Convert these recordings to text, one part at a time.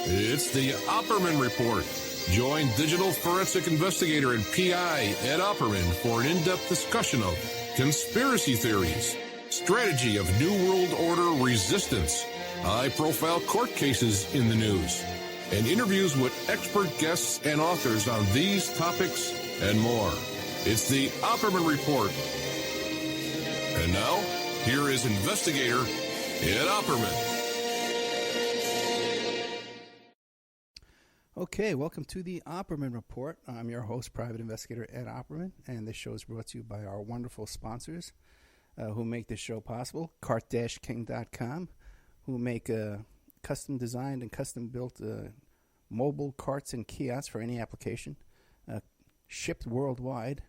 It's the Opperman Report. Join digital forensic investigator and PI Ed Opperman for an in-depth discussion of conspiracy theories, strategy of New World Order resistance, high-profile court cases in the news, and interviews with expert guests and authors on these topics and more. It's the Opperman Report. And now, here is investigator Ed Opperman. Okay, welcome to the Opperman Report. I'm your host, Private Investigator Ed Opperman, and this show is brought to you by our wonderful sponsors who make this show possible, cart-king.com, who make custom-designed and custom-built mobile carts and kiosks for any application, shipped worldwide,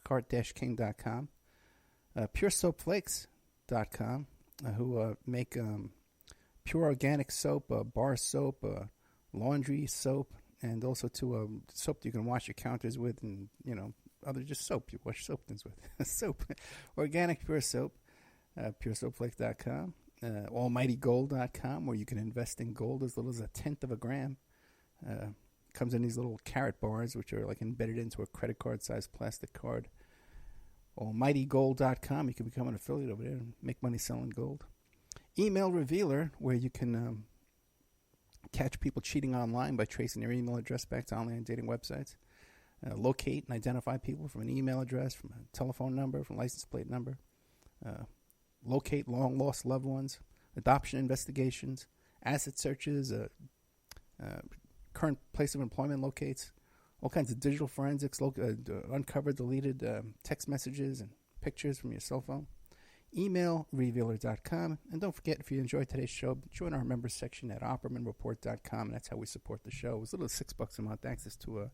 cart-king.com, puresoapflakes.com, who make pure organic soap, bar soap, laundry soap, and also soap you can wash your counters with, and other just soap you wash soap things with. Soap, organic pure soap, puresoapflakes.com, almightygold.com, where you can invest in gold as little as a tenth of a gram. Comes in these little carrot bars, which are like embedded into a credit card sized plastic card. almightygold.com, you can become an affiliate over there and make money selling gold. Email Revealer, where you can catch people cheating online by tracing their email address back to online dating websites. Locate and identify people from an email address, from a telephone number, from a license plate number. Locate long-lost loved ones. Adoption investigations. Asset searches. Current place of employment locates. All kinds of digital forensics. Uncover deleted text messages and pictures from your cell phone. Email revealer.com, and don't forget, if you enjoyed today's show, join our members section at oppermanreport.com. That's how we support the show. It's a little $6 a month, access to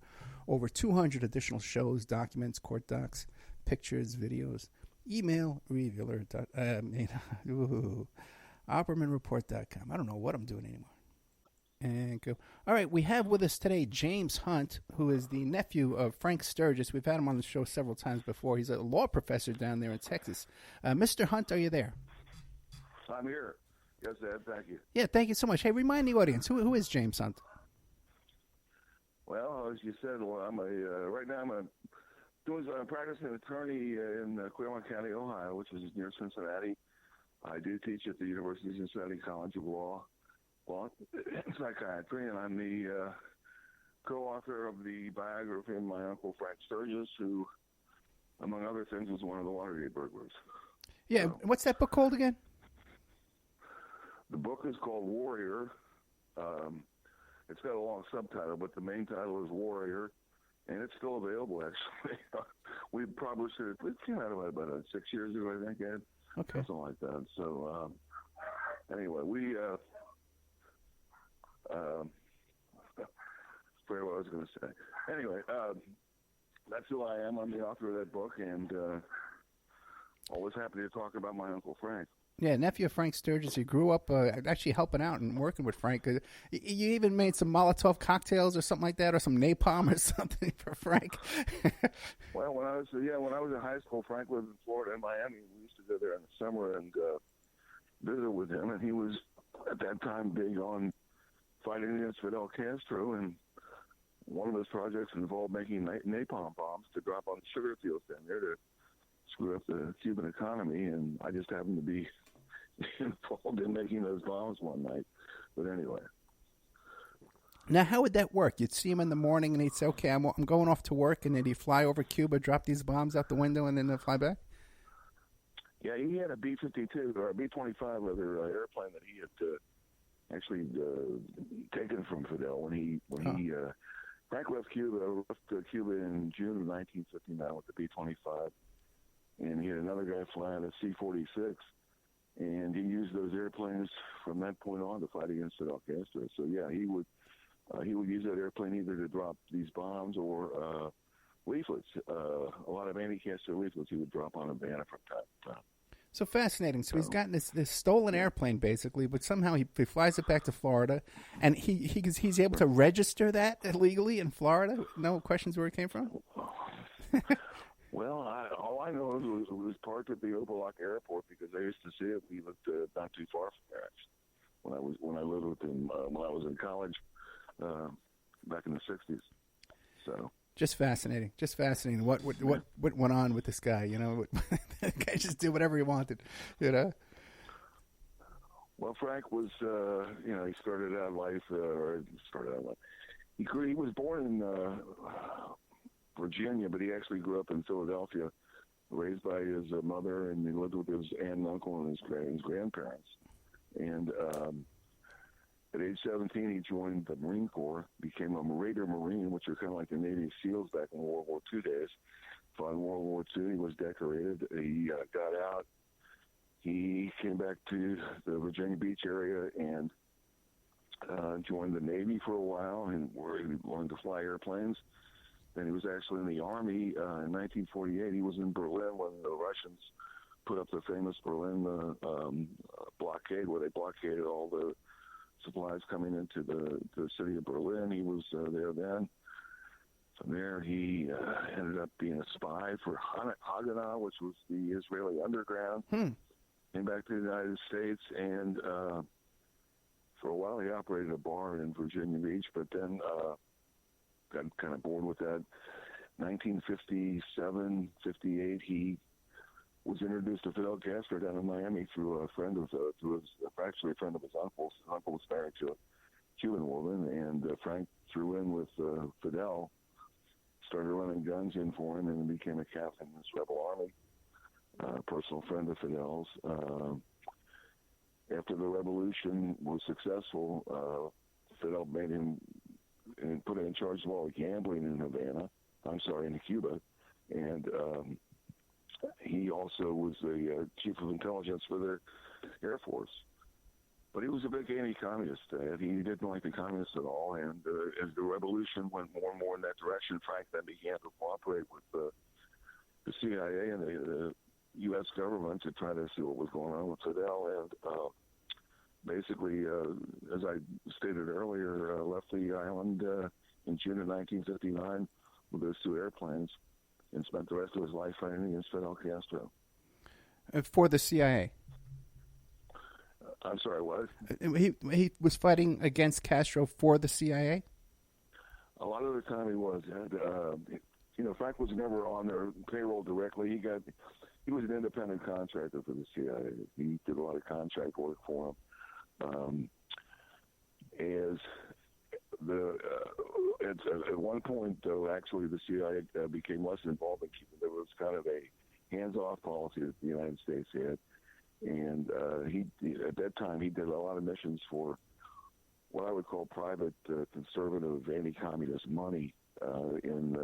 over 200 additional shows, documents, court docs, pictures, videos. Email oppermanreport.com. I don't know what I'm doing anymore. And go. All right, we have with us today James Hunt, who is the nephew of Frank Sturgis. We've had him on the show several times before. He's a law professor down there in Texas. Mr. Hunt, are you there? I'm here. Yes, Ed, thank you. Yeah, thank you so much. Hey, remind the audience, who is James Hunt? Well, as you said, I'm a practicing attorney in Clearmont County, Ohio, which is near Cincinnati. I do teach at the University of Cincinnati College of Law in psychiatry, and I'm the co-author of the biography of my uncle Frank Sturgis, who, among other things, was one of the Watergate burglars. Yeah, what's that book called again? The book is called Warrior. It's got a long subtitle, but the main title is Warrior, and it's still available, actually. We published it, it came out about 6 years ago, I think, Ed. Okay. Something like that. So, anyway, we... forget what I was going to say. Anyway, that's who I am. I'm the author of that book, and always happy to talk about my Uncle Frank. Yeah, nephew of Frank Sturgis. You grew up actually helping out and working with Frank. You even made some Molotov cocktails or something like that, or some napalm or something for Frank. Well, when I was in high school, Frank lived in Florida, in Miami. We used to go there in the summer and visit with him, and he was at that time big on fighting against Fidel Castro, and one of his projects involved making napalm bombs to drop on the sugar fields down there to screw up the Cuban economy, and I just happened to be involved in making those bombs one night. But anyway. Now, how would that work? You'd see him in the morning, and he'd say, okay, I'm going off to work, and then he'd fly over Cuba, drop these bombs out the window, and then they'd fly back? Yeah, he had a B-52, or a B-25, rather, airplane that he had actually taken from Fidel when he Frank left Cuba in June of 1959 with the B-25, and he had another guy flying a C-46, and he used those airplanes from that point on to fight against Fidel Castro. So yeah, he would use that airplane either to drop these bombs or leaflets. A lot of anti-Castro leaflets he would drop on Havana from time to time. So fascinating. So he's gotten this stolen airplane, basically, but somehow he flies it back to Florida, and he's able to register that illegally in Florida. No questions where it came from? Well, all I know is it was parked at the Oberlock Airport because I used to see it. We lived not too far from there, actually. When I lived with him, when I was in college, back in the 60s. So just fascinating. Just fascinating. What went on with this guy? You know, the guy just did whatever he wanted. You know. Well, Frank was, he started out life. He was born in Virginia, but he actually grew up in Philadelphia, raised by his mother, and he lived with his aunt and uncle and his grandparents. And at age 17, he joined the Marine Corps, became a Raider Marine, which are kind of like the Navy SEALs back in World War II days. Fought in World War II. He was decorated. He got out. He came back to the Virginia Beach area and joined the Navy for a while, and where he learned to fly airplanes. Then he was actually in the Army. In 1948, he was in Berlin when the Russians put up the famous Berlin blockade, where they blockaded all the supplies coming into the city of Berlin. He was there then. From there, he ended up being a spy for Haganah, which was the Israeli underground. Came back to the United States, and for a while he operated a bar in Virginia Beach, but then got kind of bored with that. 1957, 58, he was introduced to Fidel Castro down in Miami through a friend of actually a friend of his uncle's. His uncle was married to a Cuban woman, and Frank threw in with Fidel, started running guns in for him, and became a captain in his rebel army. Personal friend of Fidel's. After the revolution was successful, Fidel made him and put him in charge of all the gambling in Cuba, and he also was the chief of intelligence for the Air Force. But he was a big anti-communist. He didn't like the communists at all, and as the revolution went more and more in that direction, Frank then began to cooperate with the CIA and the U.S. government to try to see what was going on with Fidel, and basically, as I stated earlier, left the island in June of 1959 with those two airplanes and spent the rest of his life fighting against Fidel Castro. For the CIA? I'm sorry, what? He was fighting against Castro for the CIA? A lot of the time he was. And, Frank was never on their payroll directly. He was an independent contractor for the CIA. He did a lot of contract work for him. At one point, though, actually the CIA became less involved in Cuba. There was kind of a hands-off policy that the United States had, and at that time he did a lot of missions for what I would call private conservative anti-communist money in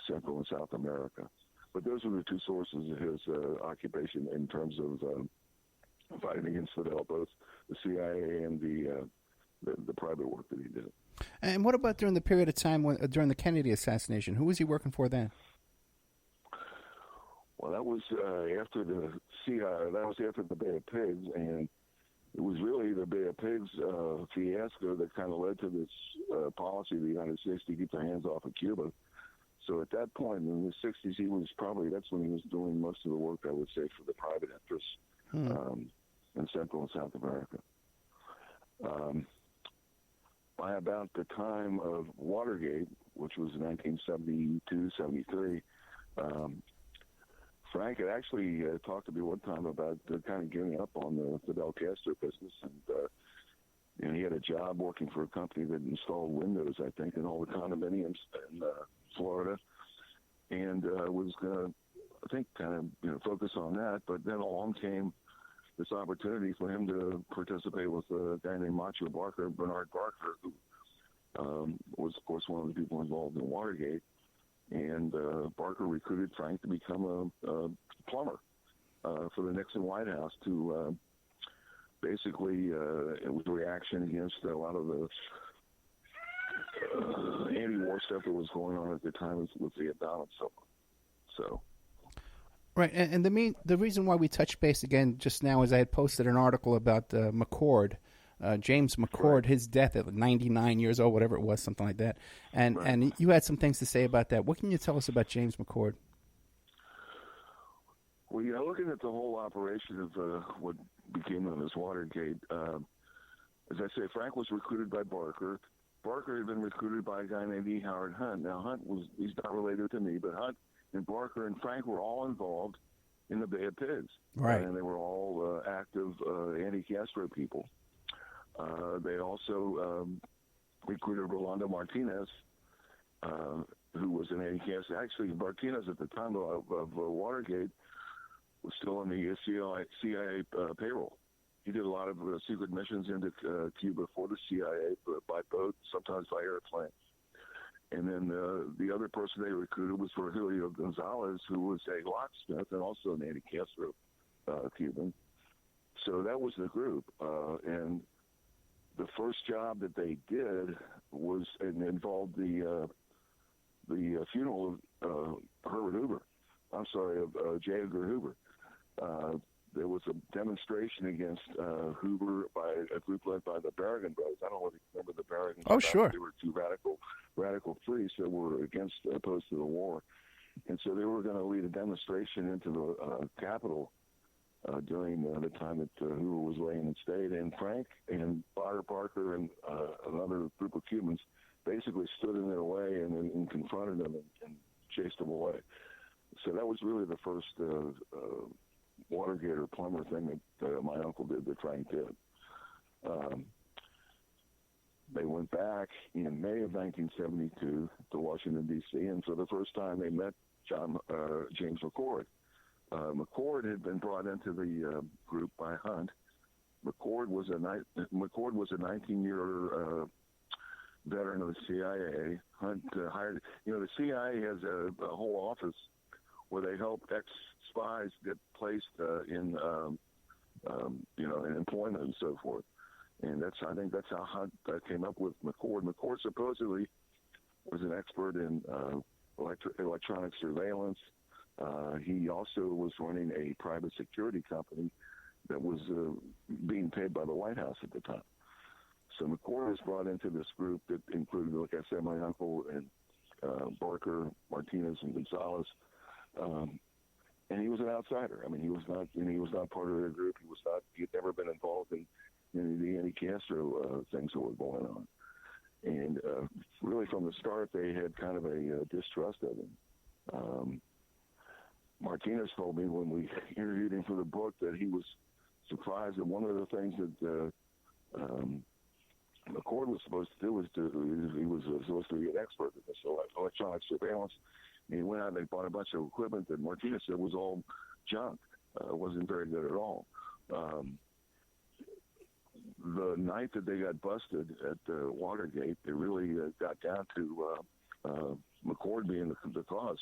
Central and South America. But those are the two sources of his occupation in terms of fighting against Fidel, both the CIA and the private work that he did. And what about during the period of time during the Kennedy assassination? Who was he working for then? Well, that was after the CIA. That was after the Bay of Pigs, and it was really the Bay of Pigs fiasco that kind of led to this policy of the United States to keep their hands off of Cuba. So at that point in the 60s, that's when he was doing most of the work, I would say, for the private interests in Central and South America. By about the time of Watergate, which was 1972, 73, Frank had actually talked to me one time about kind of giving up on the Fidel Castro business, and he had a job working for a company that installed windows, I think, in all the condominiums in Florida, and was going to, I think, kind of focus on that. But then along came this opportunity for him to participate with a guy named Bernard Barker, who was, of course, one of the people involved in Watergate. And Barker recruited Frank to become a plumber for the Nixon White House to basically, it was a reaction against a lot of the anti-war stuff that was going on at the time with Vietnam and so on. So. Right, and the reason why we touched base again just now is I had posted an article about McCord, James McCord, right. His death at 99 years old, whatever it was, something like that. And right. And you had some things to say about that. What can you tell us about James McCord? Well, looking at the whole operation of what became known as Watergate, as I say, Frank was recruited by Barker. Barker had been recruited by a guy named E. Howard Hunt. Now, he's not related to me, but Hunt and Barker and Frank were all involved in the Bay of Pigs. Right. And they were all active anti-Castro people. They also recruited Rolando Martinez, who was an anti-Castro. Actually, Martinez at the time of Watergate was still on the CIA payroll. He did a lot of secret missions into Cuba for the CIA by boat, sometimes by airplane. And then the other person they recruited was Virgilio Gonzalez, who was a locksmith and also an anti-Castro Cuban. So that was the group. And the first job that they did was and involved the funeral of Herbert Hoover. I'm sorry, of J. Edgar Hoover. There was a demonstration against Hoover by a group led by the Barragan brothers. I don't know if you remember the Barragans. Oh, sure. They were two radical priests that were opposed to the war. And so they were going to lead a demonstration into the Capitol during the time that Hoover was laying in state. And Frank and Barker and another group of Cubans basically stood in their way and confronted them and chased them away. So that was really the first Watergate or plumber thing that my uncle did, that Frank did. They went back in May of 1972 to Washington, D.C., and for the first time they met James McCord. McCord had been brought into the group by Hunt. McCord was a 19-year veteran of the CIA. Hunt hired. The CIA has a whole office where they help ex-spies get placed in employment and so forth. And I think that's how Hunt came up with McCord. McCord supposedly was an expert in electronic surveillance. He also was running a private security company that was being paid by the White House at the time. So McCord was brought into this group that included, like I said, my uncle and Barker, Martinez, and Gonzalez. And he was an outsider. I mean, he was not part of their group. He had never been involved in the anti-Castro things that were going on. And really from the start, they had kind of a distrust of him. Martinez told me when we interviewed him for the book that he was surprised that one of the things that McCord was supposed to do was he was supposed to be an expert in this electronic surveillance. And he went out and they bought a bunch of equipment that Martinez said was all junk. Wasn't very good at all. The night that they got busted at Watergate, they really got down to McCord being the cause.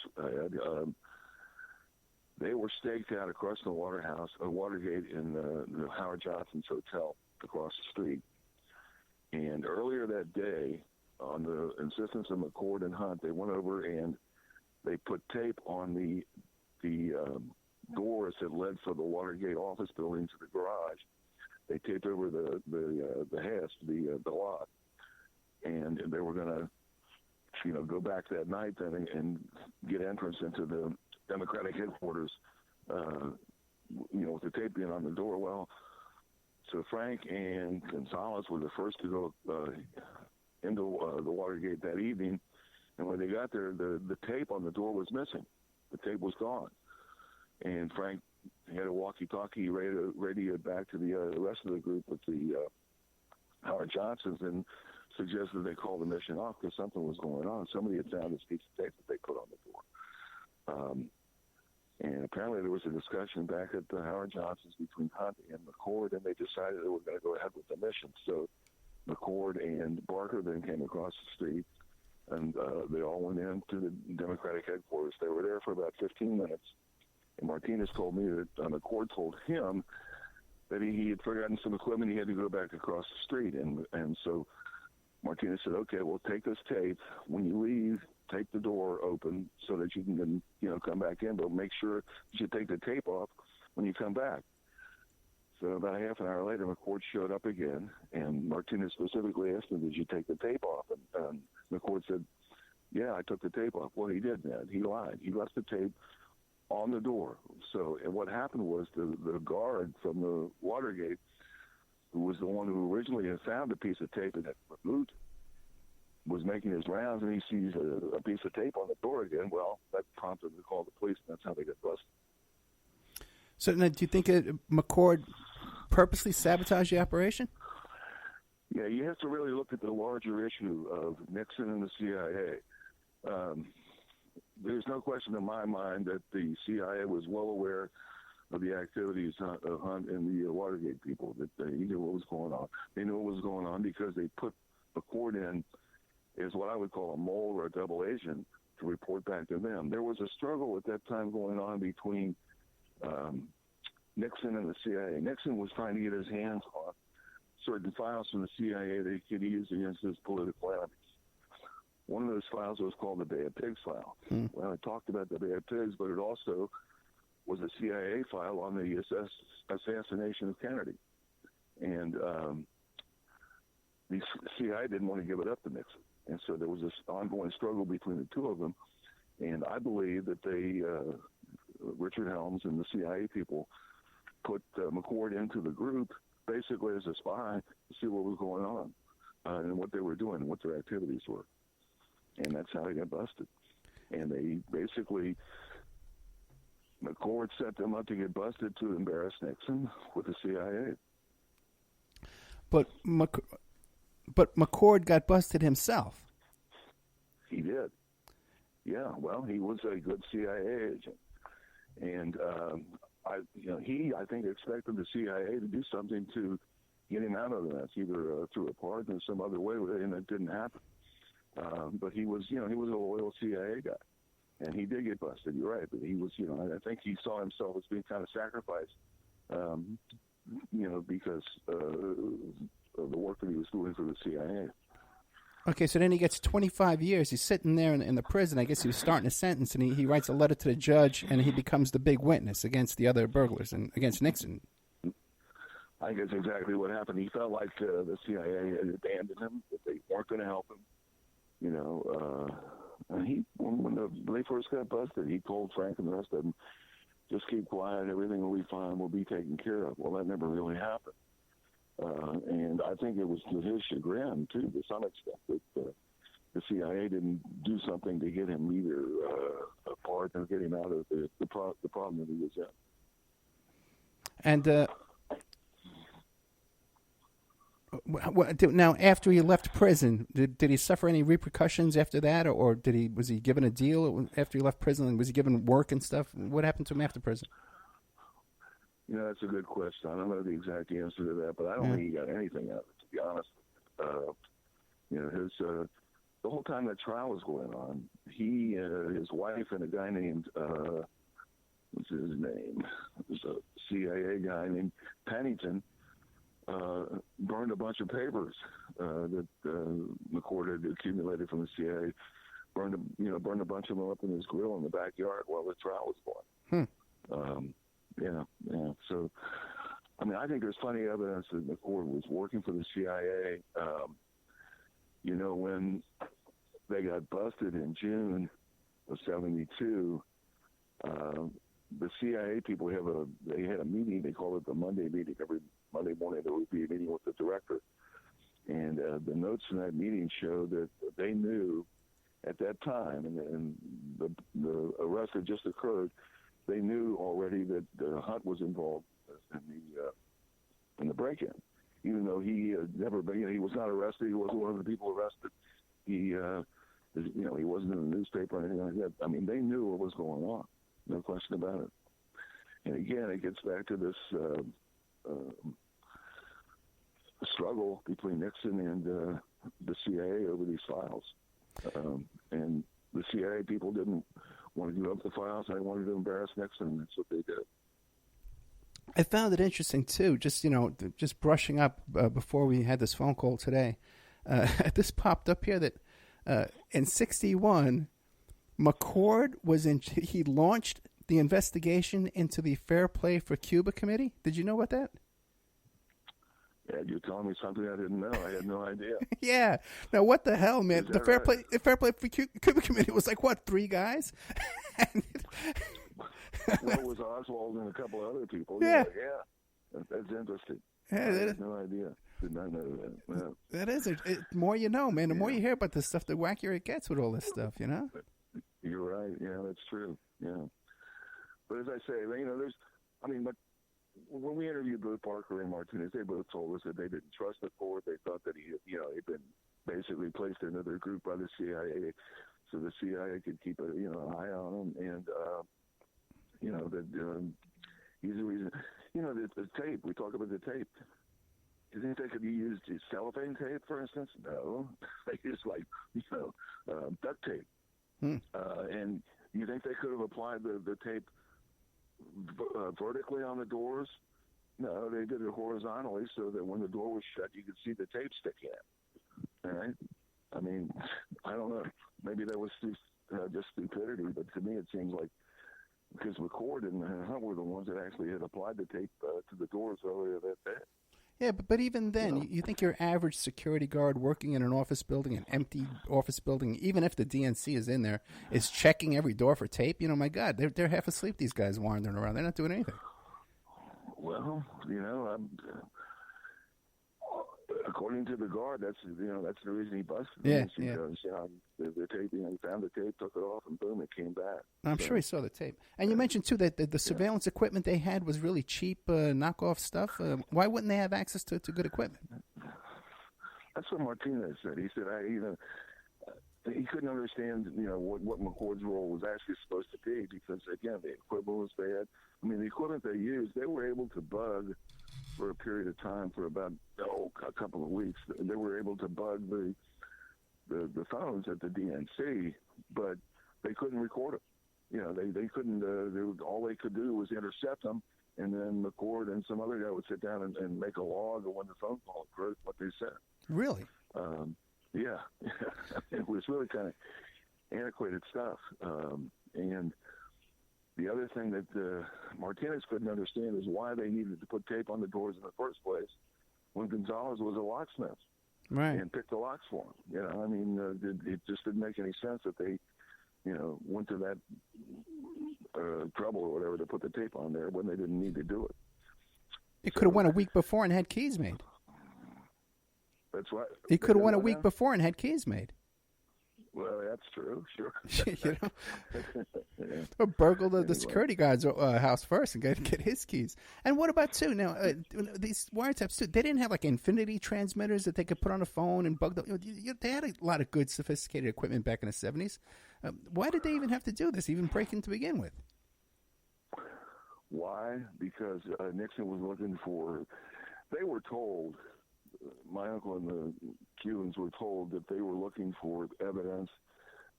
They were staked out across the Watergate in the Howard Johnson's hotel across the street. And earlier that day, on the insistence of McCord and Hunt, they went over and they put tape on the doors that led from the Watergate office building to the garage. They taped over the hasp, the lock, and they were going to, go back that night then and get entrance into the Democratic headquarters, with the tape being on the door. Well, so Frank and Gonzalez were the first to go into the Watergate that evening, and when they got there, the tape on the door was missing. The tape was gone, and Frank had a walkie-talkie radioed back to the rest of the group with the Howard Johnsons and suggested they call the mission off because something was going on. Somebody had found this piece of tape that they put on the door. And apparently there was a discussion back at the Howard Johnsons between Hunt and McCord, and they decided they were going to go ahead with the mission. So McCord and Barker then came across the street, and they all went into the Democratic headquarters. They were there for about 15 minutes. And Martinez told me that McCord told him that he had forgotten some equipment. He had to go back across the street. And so Martinez said, okay, well, take this tape. When you leave, take the door open so that you can, come back in. But make sure you take the tape off when you come back. So about a half an hour later, McCord showed up again. And Martinez specifically asked him, did you take the tape off? And McCord said, yeah, I took the tape off. Well, he did, man. He lied. He left the tape on the door. So, and what happened was the guard from the Watergate, who was the one who originally had found a piece of tape and had removed it, was making his rounds, and he sees a piece of tape on the door again. Well, that prompted him to call the police, and that's how they got busted. So now, do you think McCord purposely sabotaged the operation? Yeah, you have to really look at the larger issue of Nixon and the CIA. There's no question in my mind that the CIA was well aware of the activities of Hunt and the Watergate people, that they knew what was going on. They knew what was going on because they put McCord in as what I would call a mole or a double agent to report back to them. There was a struggle at that time going on between Nixon and the CIA. Nixon was trying to get his hands on certain files from the CIA that he could use against his political enemies. One of those files was called the Bay of Pigs file. Well, it talked about the Bay of Pigs, but it also was a CIA file on the assassination of Kennedy. And the CIA didn't want to give it up to Nixon. And so there was this ongoing struggle between the two of them. And I believe that they, Richard Helms and the CIA people, put McCord into the group basically as a spy to see what was going on and what they were doing and what their activities were. And that's how they got busted. And they basically, McCord set them up to get busted to embarrass Nixon with the CIA. But McCord got busted himself. He did. Yeah, well, he was a good CIA agent. And I think expected the CIA to do something to get him out of the mess, either through a pardon or some other way, and it didn't happen. But he was a loyal CIA guy, and he did get busted. You're right, but he was, I think he saw himself as being kind of sacrificed, because of the work that he was doing for the CIA. Okay, so then he gets 25 years. He's sitting there in the prison. I guess he was starting a sentence, and he writes a letter to the judge, and he becomes the big witness against the other burglars and against Nixon. I think that's exactly what happened. He felt like the CIA had abandoned him, that they weren't going to help him. And when they first got busted, he told Frank and the rest of them, just keep quiet, everything will be fine, will be taken care of. Well, that never really happened. And I think it was to his chagrin, too, to some extent, that the CIA didn't do something to get him either apart or get him out of the problem that he was in. And now, after he left prison, did he suffer any repercussions after that, or was he given a deal after he left prison? Was he given work and stuff? What happened to him after prison? That's a good question. I don't know the exact answer to that, but I don't think he got anything out of it, to be honest. The whole time that trial was going on, he, his wife, and a guy named what's his name? It was a CIA guy named Pennington. Burned a bunch of papers that McCord had accumulated from the CIA. Burned a bunch of them up in his grill in the backyard while the trial was going. Yeah. So, I think there's plenty of evidence that McCord was working for the CIA. When they got busted in June of '72, the CIA people they had a meeting. They called it the Monday meeting. Every Monday morning there would be a meeting with the director, and the notes from that meeting showed that they knew at that time, and the arrest had just occurred. They knew already that Hunt was involved in the break-in, even though he had never been. He was not arrested. He wasn't one of the people arrested. He wasn't in the newspaper or anything like that. They knew what was going on. No question about it. And again, it gets back to this struggle between Nixon and the CIA over these files. And the CIA people didn't want to give up the files. They wanted to embarrass Nixon, and that's what they did. I found it interesting, too, just brushing up before we had this phone call today. This popped up here that in '61, McCord he launched the investigation into the Fair Play for Cuba Committee. Did you know about that? Yeah, you're telling me something I didn't know. I had no idea. Yeah. Now, what the hell, man? The Fair Play for Cuba Committee was like, what, 3 guys? Well, it was Oswald and a couple of other people. Yeah. That's interesting. Yeah, I had no idea. Did not know that. Well, that is it. More you know, man. The more you hear about this stuff, the wackier it gets with all this stuff, you know? You're right. Yeah, that's true. Yeah. But as I say, but when we interviewed both Parker and Martinez, they both told us that they didn't trust McCord. They thought that he'd been basically placed into their group by the CIA, so the CIA could keep an eye on him, and he's the reason. The tape. We talk about the tape. You think they could have used cellophane tape, for instance? No, they used duct tape. And you think they could have applied the tape vertically on the doors? No, they did it horizontally so that when the door was shut, you could see the tape sticking out. All right? I mean, I don't know. Maybe that was just stupidity, but to me it seems like because McCord and Hunt were the ones that actually had applied the tape to the doors earlier that day. Yeah, but even then, you think your average security guard working in an office building, an empty office building, even if the DNC is in there, is checking every door for tape? My God, they're half asleep, these guys wandering around. They're not doing anything. Well, according to the guard, that's the reason he busted. Yeah, because the tape, he found the tape, took it off, and boom, it came back. I'm sure he saw the tape. And you mentioned too that the surveillance equipment they had was really cheap, knockoff stuff. Why wouldn't they have access to good equipment? That's what Martinez said. He said, he couldn't understand, what McCord's role was actually supposed to be because, again, the equipment was bad. I mean, the equipment they used, they were able to bug for a period of time for about a couple of weeks. They were able to bug the phones at the DNC, but they couldn't record them. They couldn't. All they could do was intercept them, and then McCord and some other guy would sit down and make a log of when the phone call occurred, what they said. Really? Yeah. It was really kind of antiquated stuff. And the other thing that Martinez couldn't understand is why they needed to put tape on the doors in the first place when Gonzalez was a locksmith. Right. And picked the locks for him. It just didn't make any sense that they, went to that trouble or whatever to put the tape on there when they didn't need to do it. It could have went a week before and had keys made. That's right. He could have went a week before and had keys made. Well, that's true, sure. Yeah. Or burgle the security guard's house first and get his keys. And what about, too, now, these wiretaps, too, they didn't have, infinity transmitters that they could put on a phone and bug them. They had a lot of good, sophisticated equipment back in the 70s. Why did they even have to do this, even break in to begin with? Why? Because Nixon was looking for, they were told, my uncle and the Cubans were told that they were looking for evidence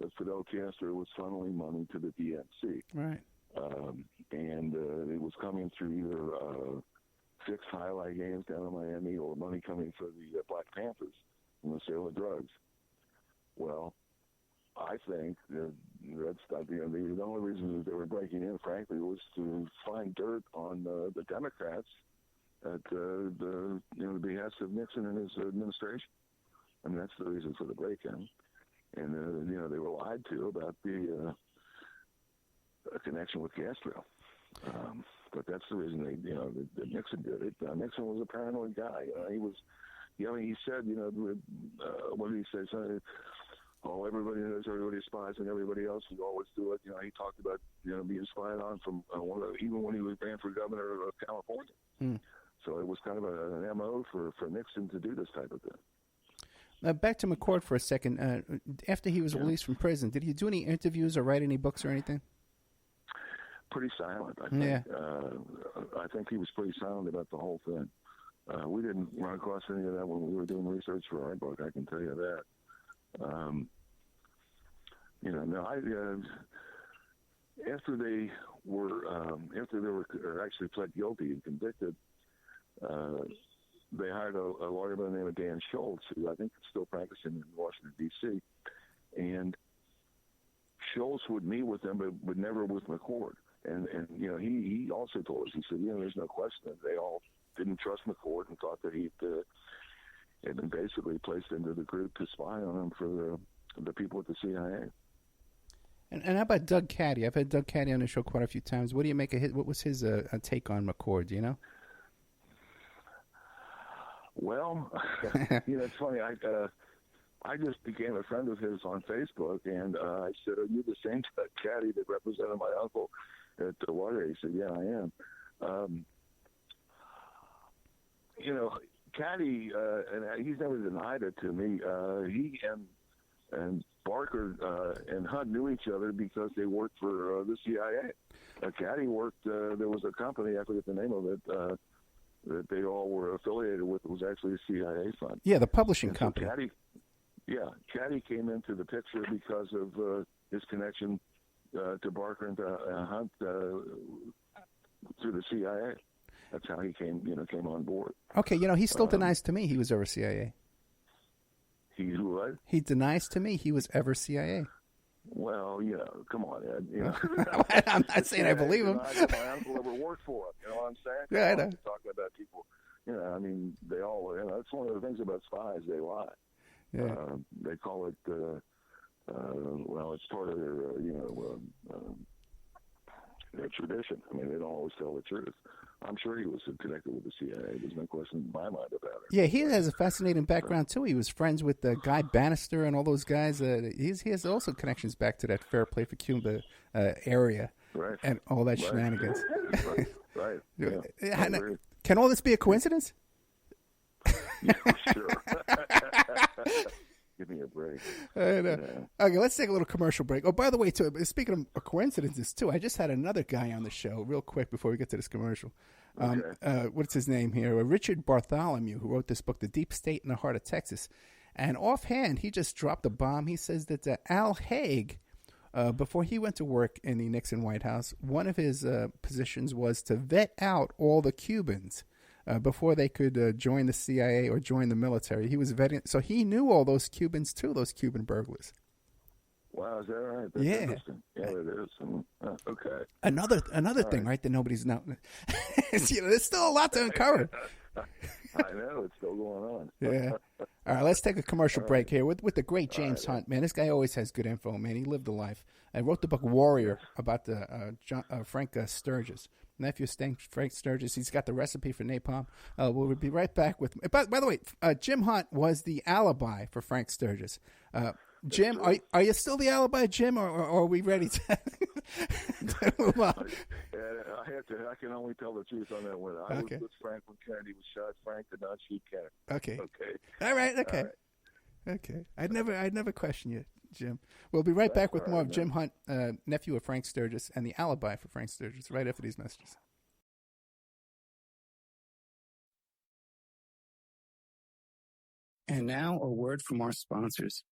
that Fidel Castro was funneling money to the DNC. Right. And it was coming through either fixed highlight games down in Miami or money coming for the Black Panthers from the sale of drugs. Well, I think that's not the only reason that they were breaking in, frankly, was to find dirt on the Democrats at the behest of Nixon and his administration. I mean, that's the reason for the break-in. And, they were lied to about the connection with Castro. But that's the reason that Nixon did it. Nixon was a paranoid guy. He said, what did he say? Everybody knows everybody spies and everybody else will always do it. He talked about, being spied on from even when he was ran for governor of California. Mm. So it was kind of an MO for Nixon to do this type of thing. Back to McCord for a second. After he was released from prison, did he do any interviews or write any books or anything? Pretty silent, I think. Yeah. I think he was pretty silent about the whole thing. We didn't run across any of that when we were doing research for our book, I can tell you that. After they were actually pled guilty and convicted, they hired a lawyer by the name of Dan Schultz, who I think is still practicing in Washington, D.C. And Schultz would meet with them, but never with McCord. And he also told us, he said, there's no question that they all didn't trust McCord and thought that he had been basically placed into the group to spy on him for the people at the CIA. And how about Doug Caddy? I've had Doug Caddy on the show quite a few times. What do you make of his? What was his take on McCord? Do you know? Well, it's funny. I just became a friend of his on Facebook, and I said, "Are you the same caddy that represented my uncle at the water?" He said, "Yeah, I am." Caddy, and he's never denied it to me. He and Barker and Hunt knew each other because they worked for the CIA. Caddy worked. There was a company, I forget the name of it, that they all were affiliated with. It was actually a CIA fund. Yeah, the publishing and company. So Caddy came into the picture because of his connection to Barker and to Hunt through the CIA. That's how he came on board. Okay, he still denies to me he was ever CIA. He who what? He denies to me he was ever CIA. Well, come on, Ed. I'm not saying I believe him. My uncle ever worked for him. You know what I'm saying? Yeah, I know. Talking about people, they all. That's one of the things about spies. They lie. Yeah. They call it. It's part of their tradition. I mean, they don't always tell the truth. I'm sure he was connected with the CIA. There's no question in my mind about it. Yeah, he has a fascinating background, too. He was friends with Guy Bannister and all those guys. He has also connections back to that Fair Play for Cuba area, right, and all that shenanigans. right. Yeah. Can all this be a coincidence? Yeah, sure. Give me a break. I know. Yeah. Okay, let's take a little commercial break. Oh, by the way, too, speaking of coincidences, too, I just had another guy on the show real quick before we get to this commercial. Okay. What's his name here? Richard Bartholomew, who wrote this book, The Deep State in the Heart of Texas. And offhand, he just dropped a bomb. He says that Al Haig, before he went to work in the Nixon White House, one of his positions was to vet out all the Cubans before they could join the CIA or join the military. He was vetting, so he knew all those Cubans too, those Cuban burglars. Wow, is that right? That's interesting. Yeah, it is. Okay. Another thing, right, that nobody's now. There's still a lot to uncover. I know, it's still going on. Yeah. All right, let's take a commercial break here with the great James Hunt. Man, this guy always has good info, man. He lived a life. I wrote the book Warrior about the Frank Sturgis. Nephew Frank Sturgis. He's got the recipe for napalm. We'll be right back with. By the way, Jim Hunt was the alibi for Frank Sturgis. Jim, are you still the alibi, Jim, or are we ready to move on? I can only tell the truth on that one. I was with Frank when Kennedy was shot. Frank did not shoot Kennedy. Okay. All right. Okay. All right. Okay. I'd never question you, Jim. We'll be right back with more of Jim Hunt, nephew of Frank Sturgis, and the alibi for Frank Sturgis right after these messages. And now a word from our sponsors.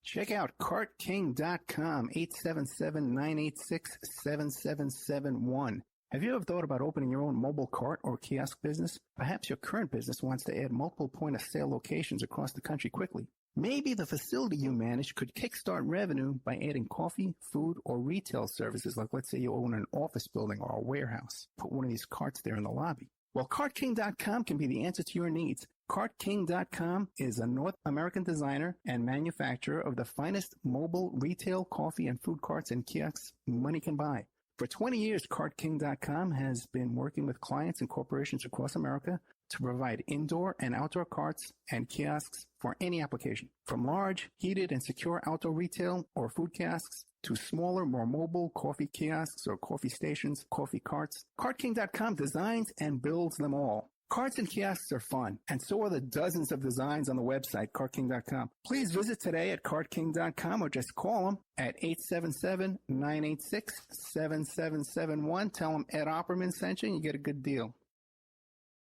Check out CartKing.com, 877-986-7771. Have you ever thought about opening your own mobile cart or kiosk business? Perhaps your current business wants to add multiple point-of-sale locations across the country quickly. Maybe the facility you manage could kickstart revenue by adding coffee, food, or retail services, like let's say you own an office building or a warehouse. Put one of these carts there in the lobby. Well, CartKing.com can be the answer to your needs. CartKing.com is a North American designer and manufacturer of the finest mobile retail coffee and food carts and kiosks money can buy. For 20 years, CartKing.com has been working with clients and corporations across America to provide indoor and outdoor carts and kiosks for any application. From large, heated, and secure outdoor retail or food kiosks to smaller, more mobile coffee kiosks or coffee stations, coffee carts, CartKing.com designs and builds them all. Carts and kiosks are fun, and so are the dozens of designs on the website, CartKing.com. Please visit today at CartKing.com or just call them at 877-986-7771. Tell them Ed Opperman sent you and you get a good deal.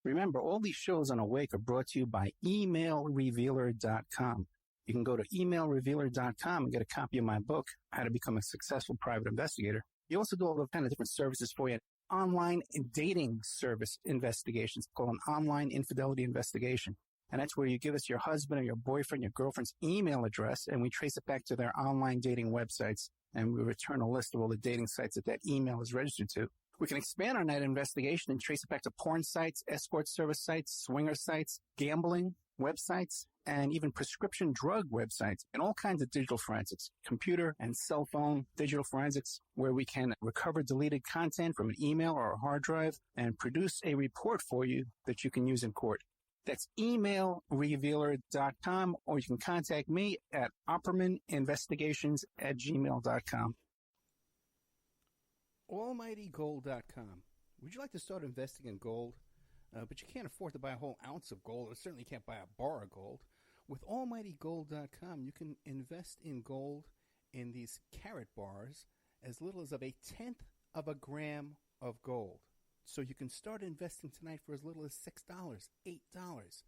Remember, all these shows on Awake are brought to you by emailrevealer.com. You can go to emailrevealer.com and get a copy of my book, How to Become a Successful Private Investigator. You also do all the kind of different services for you. Online dating service investigations called an online infidelity investigation. And that's where you give us your husband or your boyfriend, your girlfriend's email address, and we trace it back to their online dating websites. And we return a list of all the dating sites that email is registered to. We can expand on that investigation and trace it back to porn sites, escort service sites, swinger sites, gambling websites, and even prescription drug websites, and all kinds of digital forensics, computer and cell phone digital forensics, where we can recover deleted content from an email or a hard drive and produce a report for you that you can use in court. That's emailrevealer.com, or you can contact me at oppermaninvestigations@gmail.com. Almightygold.com. Would you like to start investing in gold, but you can't afford to buy a whole ounce of gold, or certainly can't buy a bar of gold? With almightygold.com, you can invest in gold in these carat bars as little as of a tenth of a gram of gold. So you can start investing tonight for as little as $6, $8.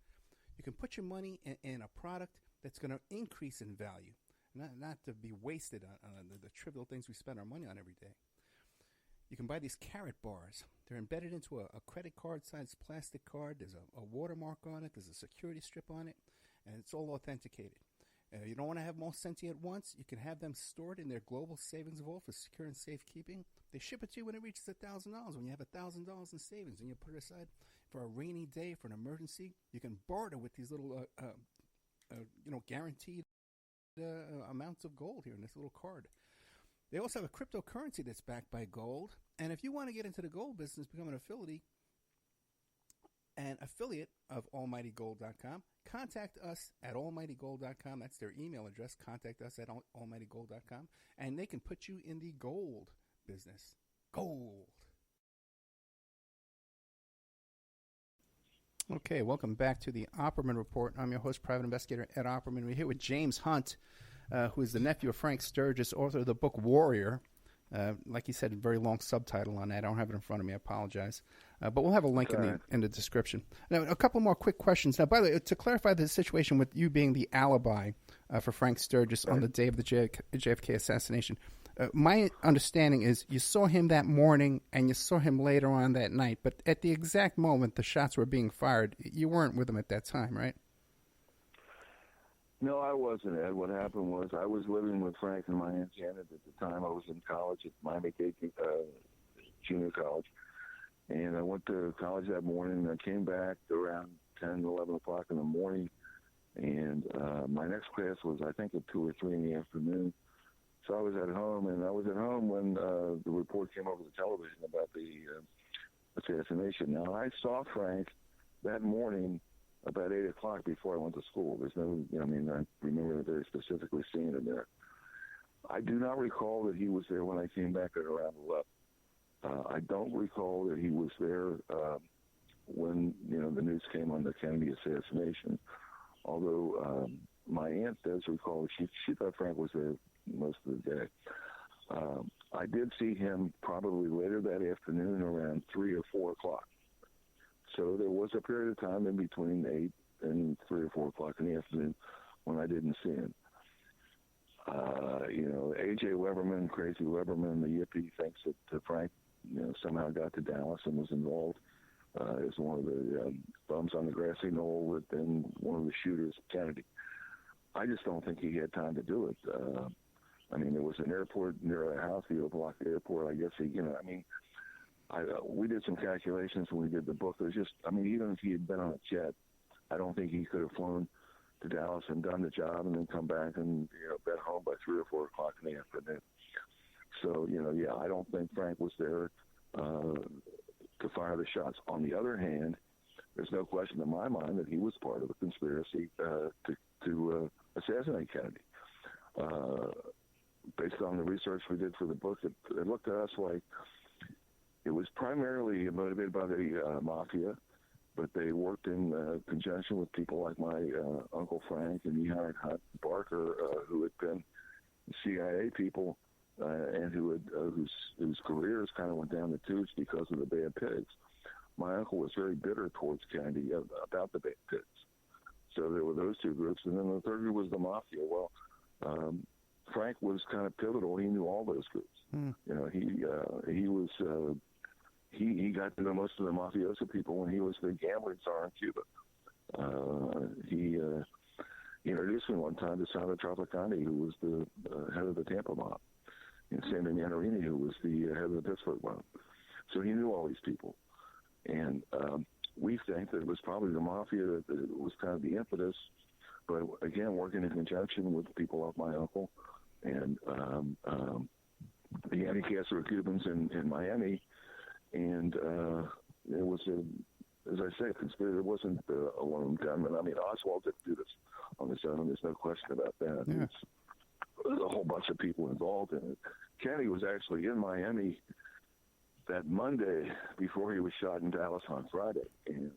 You can put your money in a product that's going to increase in value, not to be wasted on the trivial things we spend our money on every day. You can buy these carat bars. They're embedded into a credit card-sized plastic card. There's a watermark on it. There's a security strip on it, and it's all authenticated. You don't want to have them all sent to you at once. You can have them stored in their global savings vault for secure and safekeeping. They ship it to you when it reaches $1,000. When you have $1,000 in savings and you put it aside for a rainy day, for an emergency, you can barter with these little, guaranteed amounts of gold here in this little card. They also have a cryptocurrency that's backed by gold. And if you want to get into the gold business, become an affiliate of almightygold.com, contact us at almightygold.com. That's their email address. Contact us at almightygold.com, and they can put you in the gold business. Gold. Okay, welcome back to the Opperman Report. I'm your host, Private Investigator Ed Opperman. We're here with James Hunt, who is the nephew of Frank Sturgis, author of the book Warrior. Like you said, a very long subtitle on that. I don't have it in front of me. I apologize. But we'll have a link in the description. Now, a couple more quick questions. Now, by the way, to clarify the situation with you being the alibi for Frank Sturgis on the day of the JFK assassination, my understanding is you saw him that morning and you saw him later on that night. But at the exact moment the shots were being fired, you weren't with him at that time, right? No, I wasn't, Ed. What happened was I was living with Frank and my Aunt Janet at the time. I was in college at Miami-Dade Junior College. And I went to college that morning, and I came back around 10, 11 o'clock in the morning. And my next class was, I think, at 2 or 3 in the afternoon. So I was at home, and I was at home when the report came over the television about the assassination. Now, I saw Frank that morning about 8 o'clock before I went to school. There's no, I remember very specifically seeing him there. I do not recall that he was there when I came back at around 11. I don't recall that he was there when, the news came on the Kennedy assassination, although my aunt does recall she thought Frank was there most of the day. I did see him probably later that afternoon around 3 or 4 o'clock. So there was a period of time in between 8 and 3 or 4 o'clock in the afternoon when I didn't see him. A.J. Weberman, Crazy Weberman, the yippie, thinks that Frank, somehow got to Dallas and was involved as one of the bums on the grassy knoll within one of the shooters of Kennedy. I just don't think he had time to do it. There was an airport near our house, the O'Block Airport. I guess we did some calculations when we did the book. It was just, even if he had been on a jet, I don't think he could have flown to Dallas and done the job and then come back and, been home by 3 or 4 o'clock in the afternoon. So, I don't think Frank was there to fire the shots. On the other hand, there's no question in my mind that he was part of a conspiracy to assassinate Kennedy. Based on the research we did for the book, it looked to us like it was primarily motivated by the mafia, but they worked in conjunction with people like my Uncle Frank, and he hired Hunt Barker, who had been CIA people and whose careers kind of went down the tubes because of the bad pigs. My uncle was very bitter towards Kennedy about the bad pigs. So there were those two groups, and then the third group was the mafia. Well, Frank was kind of pivotal. He knew all those groups. He got to know most of the mafioso people when he was the gambling czar in Cuba. He introduced me one time to Sandro Trapacani, who was the head of the Tampa mob, and Sammy Manorini, who was the head of the Pittsburgh mob. So he knew all these people. And we think that it was probably the mafia that was kind of the impetus, but again, working in conjunction with people like my uncle and the anti-Castro Cubans in Miami. And it was as I say, conspiracy. It wasn't a lone gunman. I mean, Oswald didn't do this on his own. There's no question about that. Yeah. There's a whole bunch of people involved in it. Kenny was actually in Miami that Monday before he was shot in Dallas on Friday, and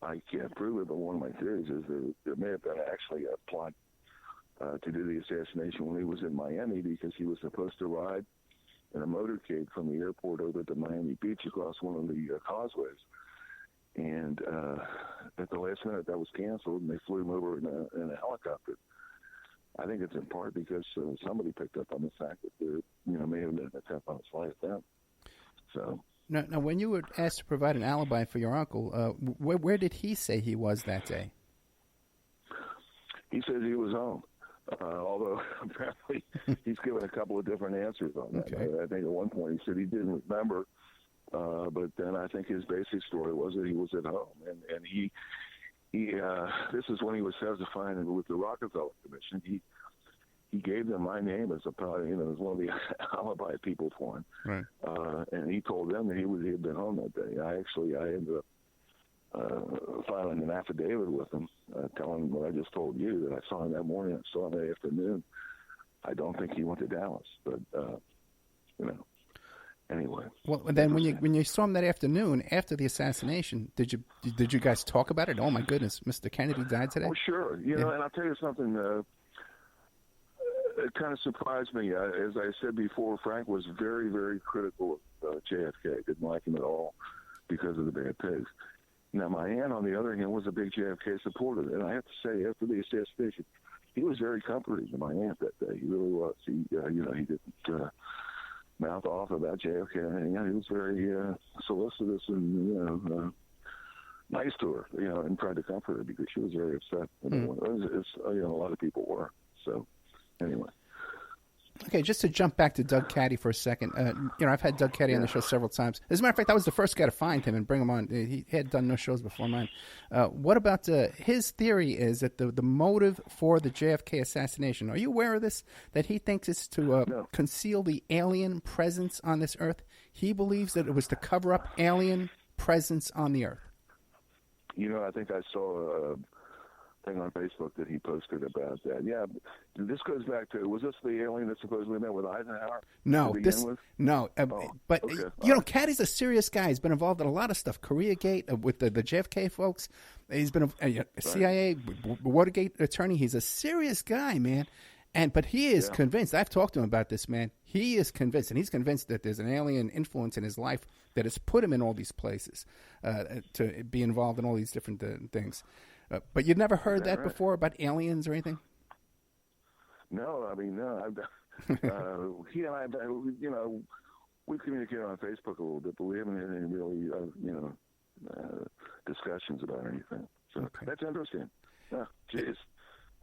I can't prove it, but one of my theories is there may have been actually a plot to do the assassination when he was in Miami, because he was supposed to ride in a motorcade from the airport over to Miami Beach across one of the causeways. And at the last minute, that was canceled, and they flew him over in a helicopter. I think it's in part because somebody picked up on the fact that there, may have been an attempt on his life then. So. Now, when you were asked to provide an alibi for your uncle, where did he say he was that day? He says he was home, although apparently he's given a couple of different answers on that. Okay. I think at one point he said he didn't remember, but then I think his basic story was that he was at home, and he this is when he was testifying with the Rockefeller Commission. He gave them my name as as one of the alibi people for him. Right. And he told them that he had been home that day. I ended up filing an affidavit with him, telling him what I just told you, that I saw him that morning, I saw him that afternoon. I don't think he went to Dallas, but anyway. Well, then when you saw him that afternoon after the assassination, did you guys talk about it? Oh my goodness, Mr. Kennedy died today. Oh sure, and I'll tell you something. It kind of surprised me. As I said before, Frank was very, very critical of JFK. Didn't like him at all because of the bad pigs. Now, my aunt, on the other hand, was a big JFK supporter, and I have to say, after the assassination, he was very comforting to my aunt that day. He really was. He didn't mouth off about JFK or anything. He was very solicitous and nice to her, and tried to comfort her because she was very upset. A lot of people were. So, anyway. Okay, just to jump back to Doug Caddy for a second. I've had Doug Caddy on the show several times. As a matter of fact, I was the first guy to find him and bring him on. He had done no shows before mine. What about his theory is that the motive for the JFK assassination, are you aware of this? That he thinks it's to conceal the alien presence on this earth? He believes that it was to cover up alien presence on the earth. I think I saw a thing on Facebook that he posted about that. Yeah, this goes back to, was this the alien that supposedly met with Eisenhower? Caddy's a serious guy. He's been involved in a lot of stuff. Koreagate with the JFK folks. He's been a CIA Watergate attorney. He's a serious guy, man. But he is convinced. I've talked to him about this, man. He is convinced, and he's convinced that there's an alien influence in his life that has put him in all these places to be involved in all these different things. But you'd never heard that before about aliens or anything? No, I mean, no. He and I, we've communicated on Facebook a little bit, but we haven't had any really, discussions about anything. So that's interesting. Jeez,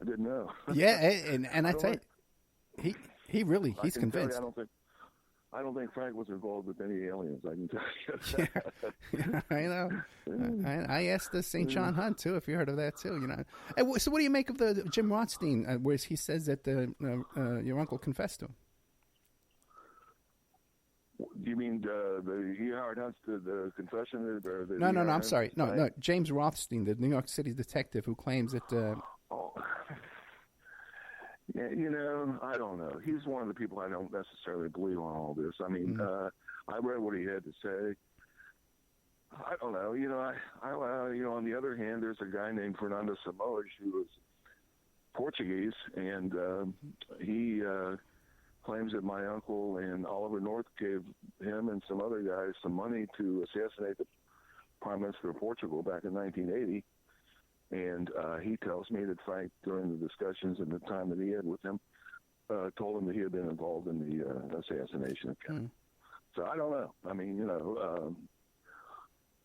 I didn't know. Yeah, and I tell you, he's convinced. I don't think Frank was involved with any aliens. I can tell you. I know. I asked the St. John Hunt too, if you heard of that too. So, what do you make of the Jim Rothstein, where he says that your uncle confessed to him? You mean the Howard Hunt's the confession? No. I'm sorry. No. James Rothstein, the New York City detective who claims that. Yeah, I don't know. He's one of the people I don't necessarily believe on all this. I mean, I read what he had to say. I don't know. On the other hand, there's a guy named Fernando Simões who was Portuguese, and he claims that my uncle and Oliver North gave him and some other guys some money to assassinate the Prime Minister of Portugal back in 1980. And he tells me that Frank, during the discussions and the time that he had with him, told him that he had been involved in the assassination of Kennedy. So I don't know. I mean,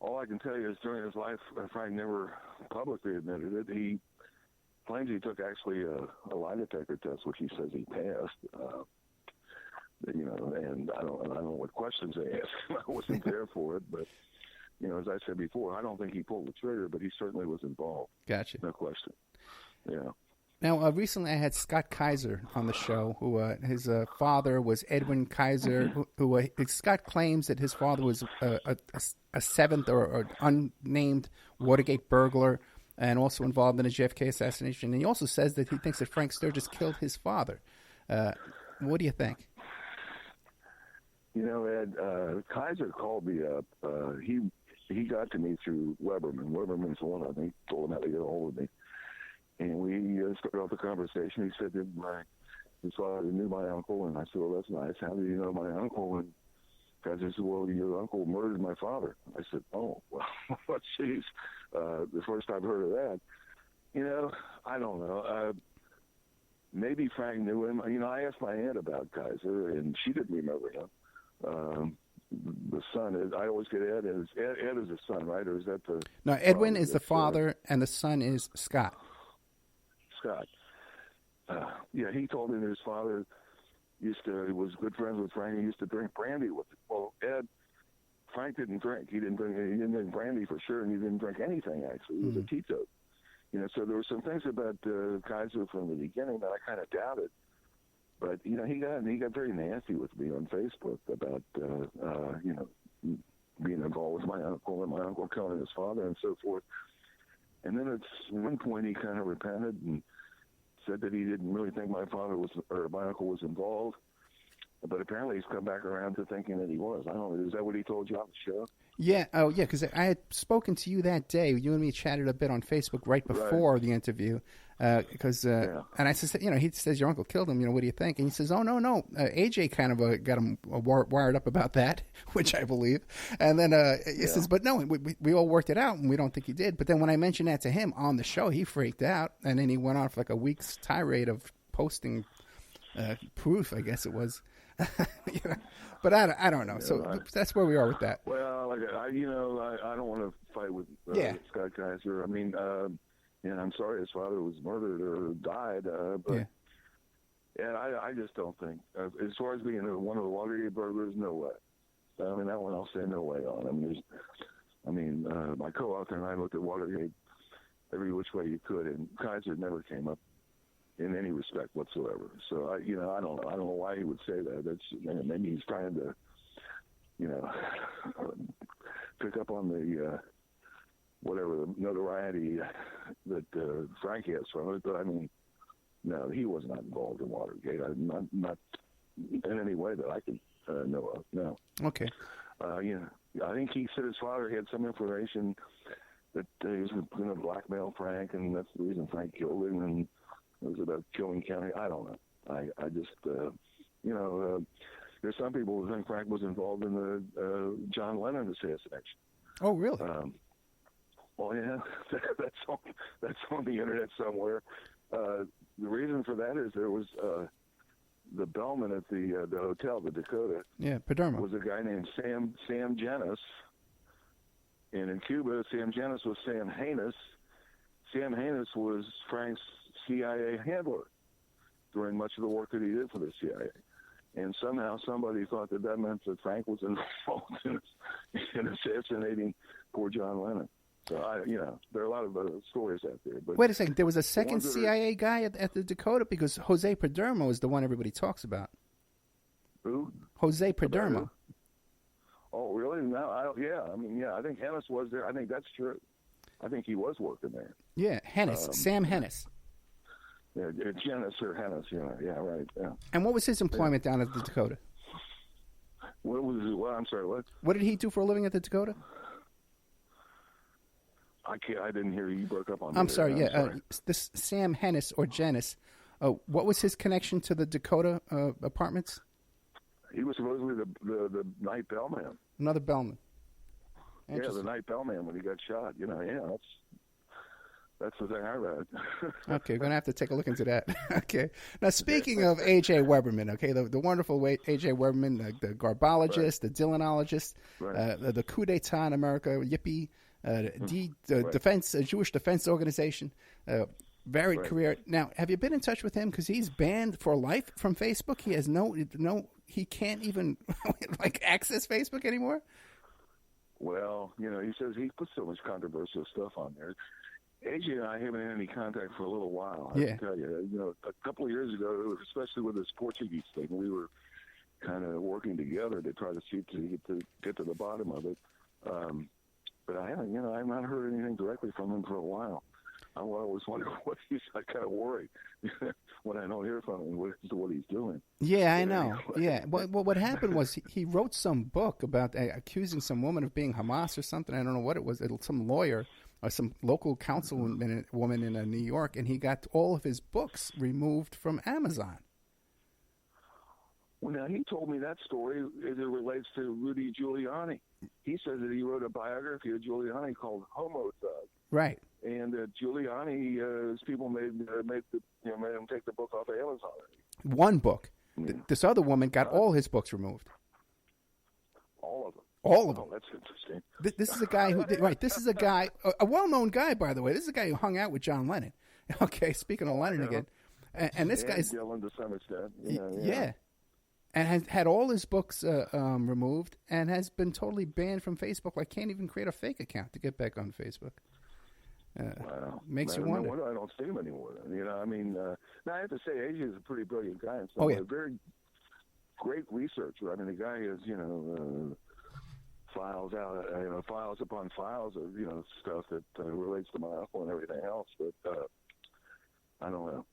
all I can tell you is during his life, Frank never publicly admitted it. He claims he took actually a lie detector test, which he says he passed. And I don't know what questions they asked him. I wasn't there for it, but. As I said before, I don't think he pulled the trigger, but he certainly was involved. Gotcha. No question. Yeah. Now, recently I had Scott Kaiser on the show, who his father was Edwin Kaiser, who Scott claims that his father was a seventh or unnamed Watergate burglar and also involved in a JFK assassination. And he also says that he thinks that Frank Sturgis killed his father. What do you think? You know, Ed, Kaiser called me up. He got to me through Weberman. Weberman's the one, I think, told him how to get a hold of me. And we started off the conversation. He said that his father knew my uncle, and I said, well, that's nice. How do you know my uncle? And Kaiser said, well, your uncle murdered my father. I said, oh, well, jeez. The first I've heard of that. You know, I don't know. Maybe Frank knew him. You know, I asked my aunt about Kaiser, and she didn't remember him. The son, I always get Ed. Ed is the son, right? Or is that the... No, Edwin is the father, and the son is Scott. Scott. Yeah, he told me that his father was good friends with Frank. He used to drink brandy with him. Well, Frank didn't drink. He didn't drink brandy for sure, and he didn't drink anything, actually. He was a teetotal. You know, so there were some things about Kaiser from the beginning that I kind of doubted. But, you know, he got very nasty with me on Facebook about, you know, being involved with my uncle and my uncle killing his father and so forth. And then at one point he kind of repented and said that he didn't really think my uncle was involved. But apparently he's come back around to thinking that he was. I don't know. Is that what he told you on the show? Yeah. Oh, yeah, because I had spoken to you that day. You and me chatted a bit on Facebook right before the interview. And I said, you know, he says your uncle killed him. You know, what do you think? And he says, oh, no. AJ kind of got him wired up about that, which I believe. And then he says, but no, we all worked it out, and we don't think he did. But then when I mentioned that to him on the show, he freaked out. And then he went on for like a week's tirade of posting proof, I guess it was. You know, but I don't know. Yeah, so that's where we are with that. Well, I don't want to fight with Scott Kaiser. I mean, and I'm sorry his father was murdered or died, but I just don't think. As far as being one of the Watergate burglars, no way. I mean, that one I'll say no way on. My co-author and I looked at Watergate every which way you could, and Kaiser never came up in any respect whatsoever. So I don't know. I don't know why he would say that. That's maybe he's trying to, you know, pick up on the whatever the notoriety that Frank has from it. But I mean, no, he was not involved in Watergate. Not in any way that I could know of. No. Okay. I think he said his father had some information that he was going to blackmail Frank, and that's the reason Frank killed him. And it was about killing County. I don't know. I just, there's some people who think Frank was involved in the John Lennon assassination. Oh, really? Well, yeah, that's on the internet somewhere. The reason for that is there was the bellman at the hotel, the Dakota. Yeah, Padermo. Was a guy named Sam Janis. And in Cuba, Sam Janis was Sam Hanus. Sam Hanus was Frank's CIA handler during much of the work that he did for the CIA. And somehow somebody thought that meant that Frank was involved in assassinating poor John Lennon. So, there are a lot of stories out there. But wait a second. There was a second CIA guy at the Dakota? Because Jose Padermo is the one everybody talks about. Who? Jose Padermo. Oh, really? No, I think Hennis was there. I think that's true. I think he was working there. Yeah, Hennis. Sam Hennis. Yeah, Janice or Hennis, yeah, right. Yeah. And what was his employment down at the Dakota? I'm sorry, what? What did he do for a living at the Dakota? I didn't hear you. You broke up on me. I'm sorry, this Sam Hennis or Janice, what was his connection to the Dakota apartments? He was supposedly the night bellman. Another bellman. Yeah, the night bellman when he got shot. That's the thing I read. Okay, we're going to have to take a look into that. Okay. Now, speaking of A.J. Weberman, okay, the wonderful A.J. Weberman, the garbologist, the Dylanologist, the coup d'etat in America, Yippee, defense, Jewish Defense Organization, varied career. Now, have you been in touch with him? Because he's banned for life from Facebook. He has he can't even access Facebook anymore. Well, he says he puts so much controversial stuff on there. AJ and I haven't had any contact for a little while. I Yeah. can tell you. You know, a couple of years ago, especially with this Portuguese thing, we were kind of working together to try to see to get to the bottom of it. But I haven't, I've not heard anything directly from him for a while. I always wonder what he's. I kind of worry when I don't hear from him what he's doing. Yeah, I know. Yeah. Well, what happened was he wrote some book about accusing some woman of being Hamas or something. I don't know what it was. Some lawyer or some local councilwoman in New York, and he got all of his books removed from Amazon. Well, now he told me that story as it relates to Rudy Giuliani. He says that he wrote a biography of Giuliani called Homo Thug. Right. And Giuliani, his people made him take the book off of Amazon. One book. Yeah. This other woman got all his books removed. All of them. All of them. Oh, that's interesting. This is a guy who right. This is a guy, a well-known guy, by the way. This is a guy who hung out with John Lennon. Okay, speaking of Lennon again, and this guy's Dylan to some extent. Yeah. And has had all his books removed, and has been totally banned from Facebook. Like, can't even create a fake account to get back on Facebook. Wow. Makes you wonder. No wonder I don't see him anymore. Now I have to say, AJ is a pretty brilliant guy. And Oh, yeah. A very great researcher. I mean, the guy has, files upon files of, stuff that relates to my uncle and everything else. But I don't know.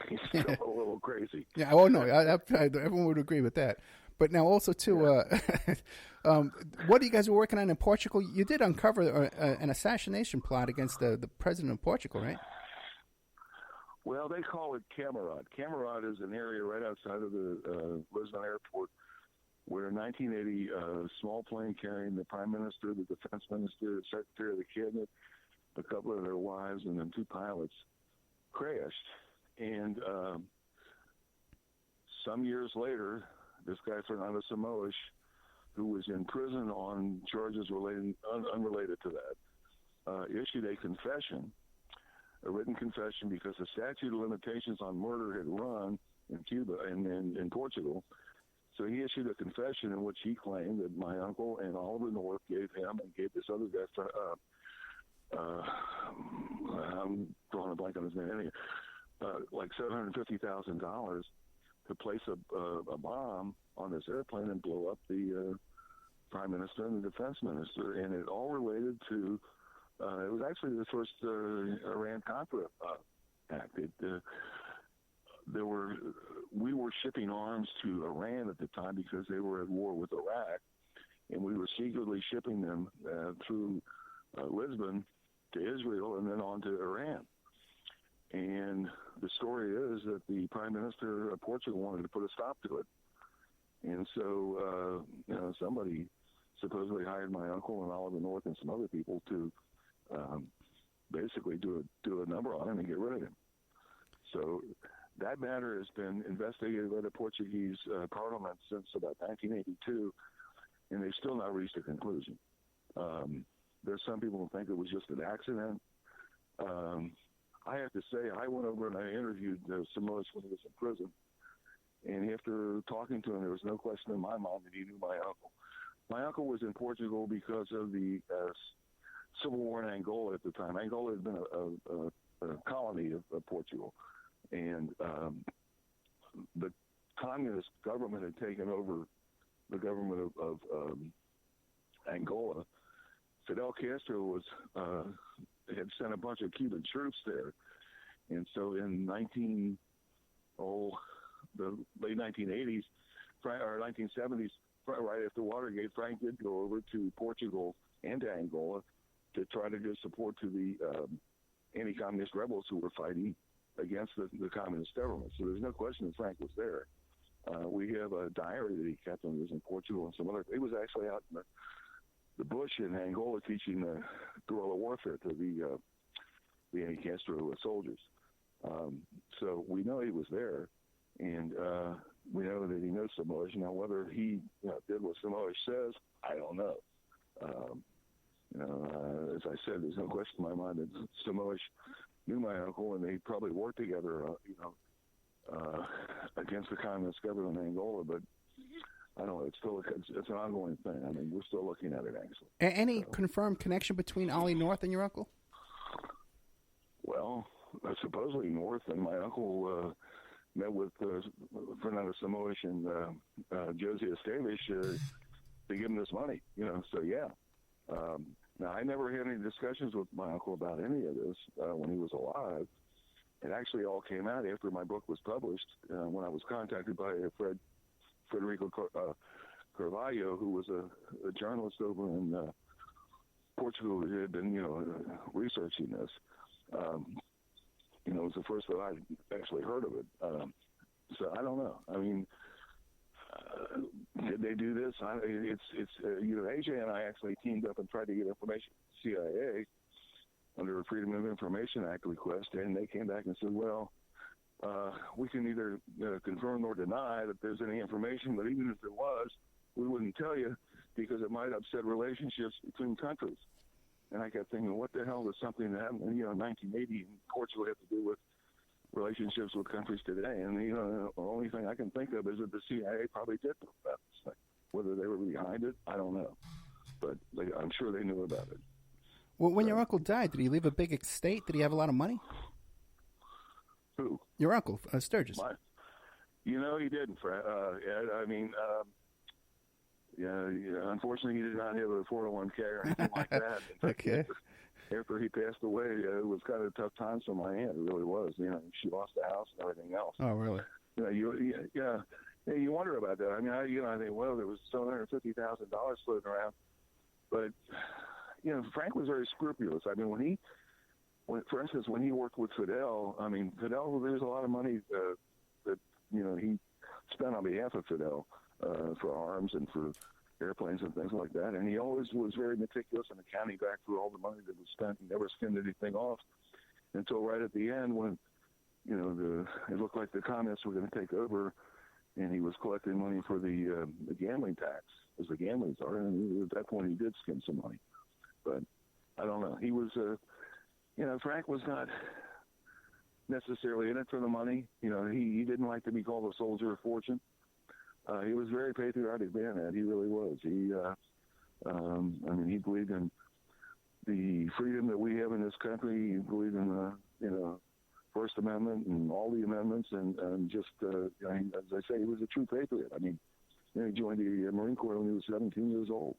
He's still a little crazy. Yeah. Oh no. Everyone would agree with that. But now also too, what you guys were working on in Portugal? You did uncover an assassination plot against the president of Portugal, right? Well, they call it Camarad. Camarad is an area right outside of the Lisbon airport where in 1980, a small plane carrying the prime minister, the defense minister, the secretary of the cabinet, a couple of their wives, and then two pilots crashed. And some years later, this guy, Fernando Simoes, who was in prison on charges unrelated to that, issued a confession, a written confession, because the statute of limitations on murder had run in Cuba and in Portugal. So he issued a confession in which he claimed that my uncle and all of the North gave him and gave this other guy, I'm drawing a blank on his name anyway, like $750,000 to place a bomb on this airplane and blow up the prime minister and the defense minister. And it all related to, it was actually the first Iran-Contra act. We were shipping arms to Iran at the time because they were at war with Iraq, and we were secretly shipping them through Lisbon to Israel and then on to Iran. And the story is that the prime minister of Portugal wanted to put a stop to it. And so, somebody supposedly hired my uncle and Oliver North and some other people to basically do a number on him and get rid of him. So that matter has been investigated by the Portuguese parliament since about 1982, and they've still not reached a conclusion. There's some people who think it was just an accident. I have to say, I went over and I interviewed Simoes when he was in prison, and after talking to him, there was no question in my mind that he knew my uncle. My uncle was in Portugal because of the civil war in Angola at the time. Angola had been a colony of Portugal, and the communist government had taken over the government of Angola. Fidel Castro had sent a bunch of Cuban troops there, and so in the late 1980s or 1970s, right after Watergate, Frank did go over to Portugal and to Angola to try to give support to the anti-communist rebels who were fighting against the communist government. So there's no question that Frank was there. We have a diary that he kept when he was in Portugal and some other. He was actually out in the bush in Angola teaching guerrilla warfare to the anti-Castro soldiers. So we know he was there, and we know that he knows Simoes. Now, whether he did what Simoes says, I don't know. As I said, there's no question in my mind that Simoes knew my uncle, and they probably worked together, against the communist government in Angola. But I don't know. It's an ongoing thing. I mean, we're still looking at it, actually. Any confirmed connection between Ollie North and your uncle? Well, supposedly north, and my uncle met with Fernando Samoish and Josie Esteves to give him this money. So yeah. Now, I never had any discussions with my uncle about any of this when he was alive. It actually all came out after my book was published when I was contacted by Frederico Carvalho, who was a journalist over in Portugal who had been, researching this. It was the first that I actually heard of it. So I don't know. I mean, did they do this? AJ and I actually teamed up and tried to get information from the CIA under a Freedom of Information Act request, and they came back and said, well, we can neither confirm nor deny that there's any information, but even if there was, we wouldn't tell you because it might upset relationships between countries. And I kept thinking, what the hell does something that happened in 1980 in Portugal have to do with relationships with countries today? And the only thing I can think of is that the CIA probably did know about this thing. Whether they were behind it, I don't know. But I'm sure they knew about it. Well, when your uncle died, did he leave a big estate? Did he have a lot of money? Who? Your uncle, Sturgis. He didn't, Ed. I mean, unfortunately, he did not have a 401k or anything like that. Okay. After he passed away, it was kind of tough times for my aunt. It really was. She lost the house and everything else. Oh, really? You wonder about that. I mean, I think, well, there was $750,000 floating around, but Frank was very scrupulous. I mean, for instance, when he worked with Fidel, there's a lot of money that he spent on behalf of Fidel for arms and for airplanes and things like that. And he always was very meticulous in accounting back through all the money that was spent. He never skimmed anything off until right at the end when, it looked like the communists were going to take over, and he was collecting money for the gambling tax as the gambling czar. And at that point, he did skim some money. But I don't know. He was, Frank was not necessarily in it for the money. He didn't like to be called a soldier of fortune. He was a very patriotic man, Ed. He really was. He believed in the freedom that we have in this country. He believed in the, First Amendment and all the amendments, and just, as I say, he was a true patriot. I mean, he joined the Marine Corps when he was 17 years old.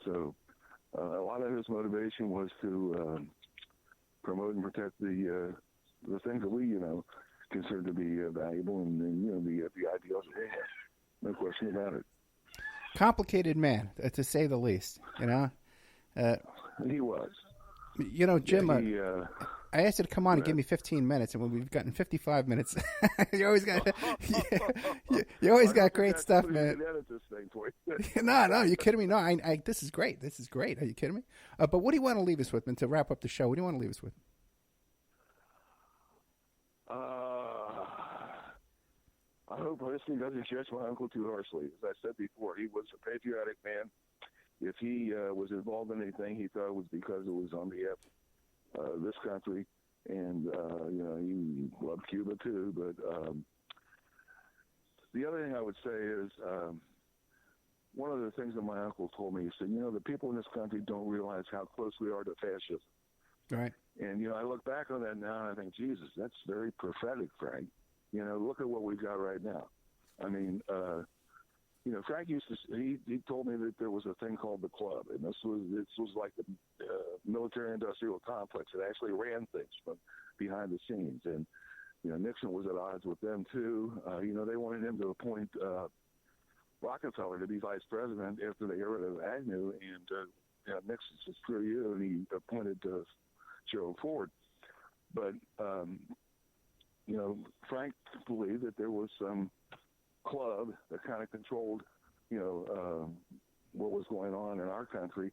So a lot of his motivation was to promote and protect the things that we, consider to be valuable and the ideals that we have. No question about it. Complicated man, to say the least. He was. Jim, I asked you to come on and give me 15 minutes, and when we've gotten 55 minutes, you always got great stuff, man. No, you kidding me? No, this is great. This is great. Are you kidding me? But what do you want to leave us with, man, to wrap up the show? What do you want to leave us with? I hope history doesn't judge my uncle too harshly. As I said before, he was a patriotic man. If he was involved in anything, he thought it was because it was on behalf of this country. And, he loved Cuba too. But the other thing I would say is one of the things that my uncle told me, he said, the people in this country don't realize how close we are to fascism. Right. And, I look back on that now and I think, Jesus, that's very prophetic, Frank. Look at what we've got right now. I mean, Frank used to. He told me that there was a thing called the club, and this was like the military-industrial complex that actually ran things from behind the scenes. And Nixon was at odds with them too. They wanted him to appoint Rockefeller to be vice president after they got rid of Agnew, and Nixon said, "Screw you," and he appointed Gerald Ford. But Frank believed that there was some club that kind of controlled, what was going on in our country.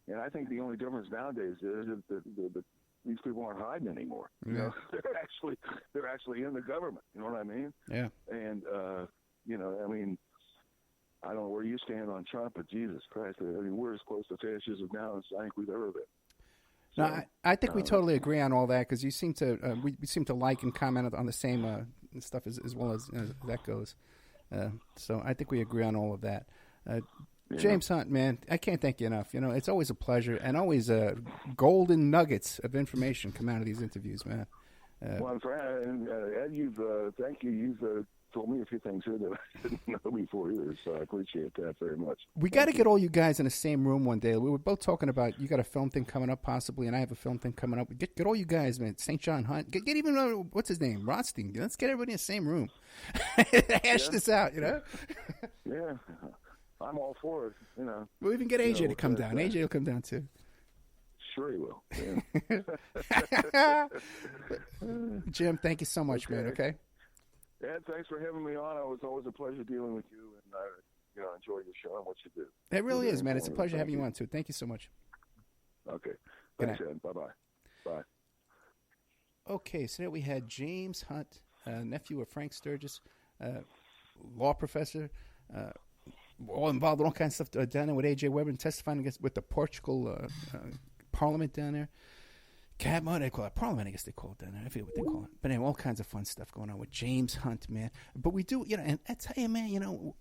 And I think the only difference nowadays is that these people aren't hiding anymore. Yeah. They're actually in the government. You know what I mean? Yeah. And, I don't know where you stand on Trump, but Jesus Christ, we're as close to fascism now as I think we've ever been. So, no, I think we totally agree on all that because you seem to we seem to like and comment on the same stuff as well as that goes. So I think we agree on all of that. James Hunt, man, I can't thank you enough. It's always a pleasure, and always golden nuggets of information come out of these interviews, man. Well, Ed, thank you. You've told me a few things here that I didn't know before either, so I appreciate that very much. We got to get all you guys in the same room one day. We were both talking about you got a film thing coming up possibly, and I have a film thing coming up. Get all you guys, man. St. John Hunt. Get even, what's his name? Rothstein. Let's get everybody in the same room. Hash this out, Yeah. I'm all for it, We'll even get AJ to come down. AJ will come down, too. Sure he will. Yeah. Jim, thank you so much, man, okay? Ed, thanks for having me on. It was always a pleasure dealing with you, and I enjoy your show and what you do. It really is, man. It's a pleasure having you on, too. Thank you so much. Okay. Thanks, Ed. Bye-bye. Bye. Okay, so there we had James Hunt, nephew of Frank Sturgis, law professor, all involved in all kinds of stuff down there with A.J. Weber and testifying against with the Portugal Parliament down there. What do they call it? Parliament, I guess they call it down there. I forget what they call it. But anyway, all kinds of fun stuff going on with James Hunt, man. But we do, and I tell you, man,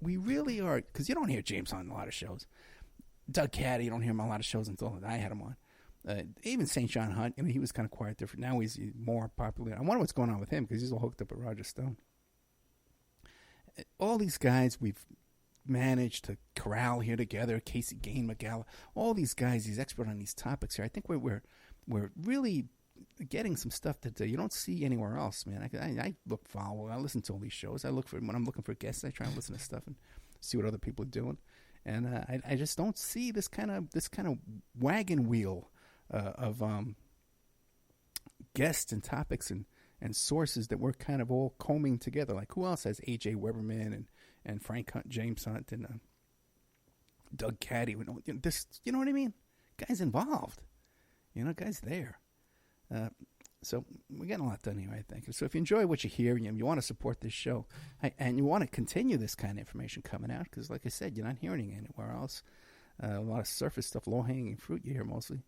we really are, because you don't hear James Hunt in a lot of shows. Doug Caddy, you don't hear him on a lot of shows until I had him on. Even St. John Hunt, he was kind of quiet different. Now he's more popular. I wonder what's going on with him, because he's all hooked up with Roger Stone. All these guys we've managed to corral here together, Casey Gain, McGalla, all these guys, these experts on these topics here. I think we're really getting some stuff that you don't see anywhere else, man. I follow. I listen to all these shows. I look for, when I'm looking for guests, I try and listen to stuff and see what other people are doing. And I just don't see this kind of wagon wheel of guests and topics and sources that we're kind of all combing together. Like, who else has A.J. Weberman and Frank Hunt, James Hunt, and Doug Caddy? You know what I mean? Guys involved. Guys there. So we're getting a lot done here, I think. So if you enjoy what you hear, you want to support this show, and you want to continue this kind of information coming out, because like I said, you're not hearing it anywhere else. A lot of surface stuff, low-hanging fruit you hear mostly.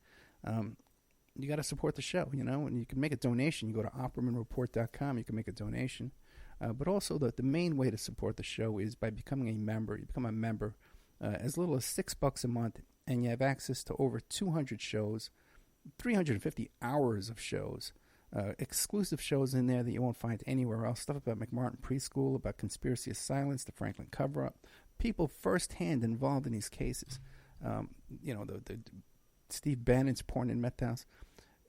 You got to support the show, and you can make a donation. You go to OppermanReport.com. You can make a donation. But also the main way to support the show is by becoming a member. You become a member as little as $6 a month, and you have access to over 200 shows, 350 hours of shows, exclusive shows in there that you won't find anywhere else. Stuff about McMartin Preschool, about Conspiracy of Silence, the Franklin cover-up, people firsthand involved in these cases. The Steve Bannon's Porn and Meth House.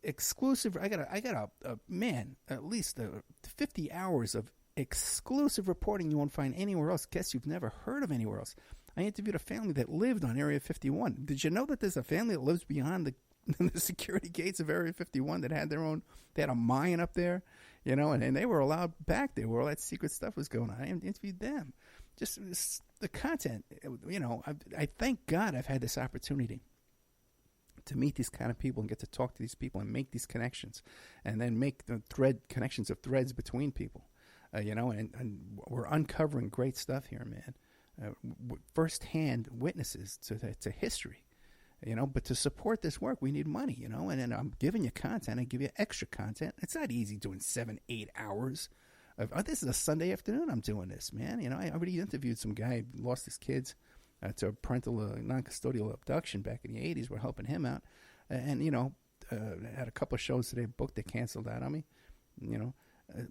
Exclusive. I got at least 50 hours of exclusive reporting you won't find anywhere else. Guess you've never heard of anywhere else. I interviewed a family that lived on Area 51. Did you know that there's a family that lives beyond the security gates of Area 51 that had they had a mine up there, and they were allowed back there where all that secret stuff was going on. I interviewed them. Just the content, I thank God I've had this opportunity to meet these kind of people and get to talk to these people and make these connections, and then make the connections of threads between people, and we're uncovering great stuff here, man. First-hand witnesses to history. But to support this work, we need money, and I'm giving you content. I give you extra content. It's not easy doing 7-8 hours. This is a Sunday afternoon I'm doing this, man. I already interviewed some guy who lost his kids to a parental non-custodial abduction back in the 80s. We're helping him out. And, had a couple of shows today booked. They canceled that on me,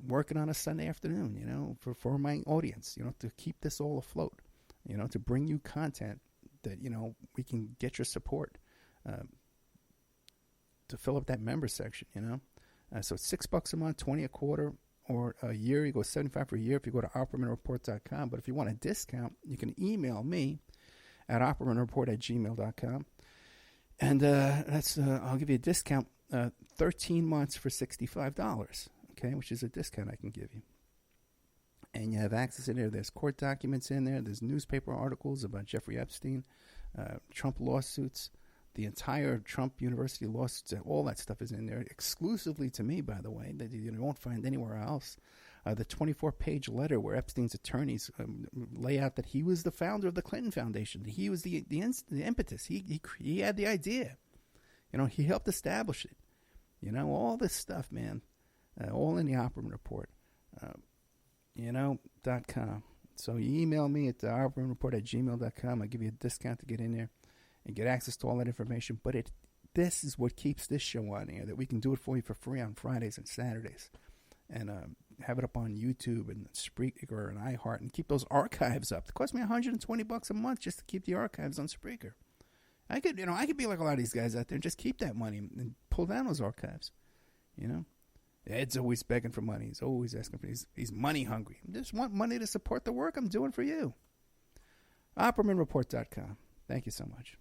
working on a Sunday afternoon, for my audience, to keep this all afloat, to bring you content that, we can get your support to fill up that member section, So it's $6 a month, $20 a quarter, or a year. You go $75 for a year if you go to OppermanReport.com. But if you want a discount, you can email me at OppermanReport@gmail.com. And I'll give you a discount, 13 months for $65, okay, which is a discount I can give you. And you have access in there. There's court documents in there. There's newspaper articles about Jeffrey Epstein, Trump lawsuits, the entire Trump University lawsuits. All that stuff is in there exclusively to me, by the way, that you won't find anywhere else. The 24-page letter where Epstein's attorneys lay out that he was the founder of the Clinton Foundation. That he was the impetus. He had the idea. He helped establish it. All this stuff, man, all in the Opperman Report. .com. So you email me at operaminreport@gmail.com. I'll give you a discount to get in there and get access to all that information. But this is what keeps this show on air, that we can do it for you for free on Fridays and Saturdays. And have it up on YouTube and Spreaker and iHeart and keep those archives up. It costs me $120 a month just to keep the archives on Spreaker. I could be like a lot of these guys out there and just keep that money and pull down those archives. Ed's always begging for money. He's always asking for. He's money hungry. I just want money to support the work I'm doing for you. OppermanReport.com. Thank you so much.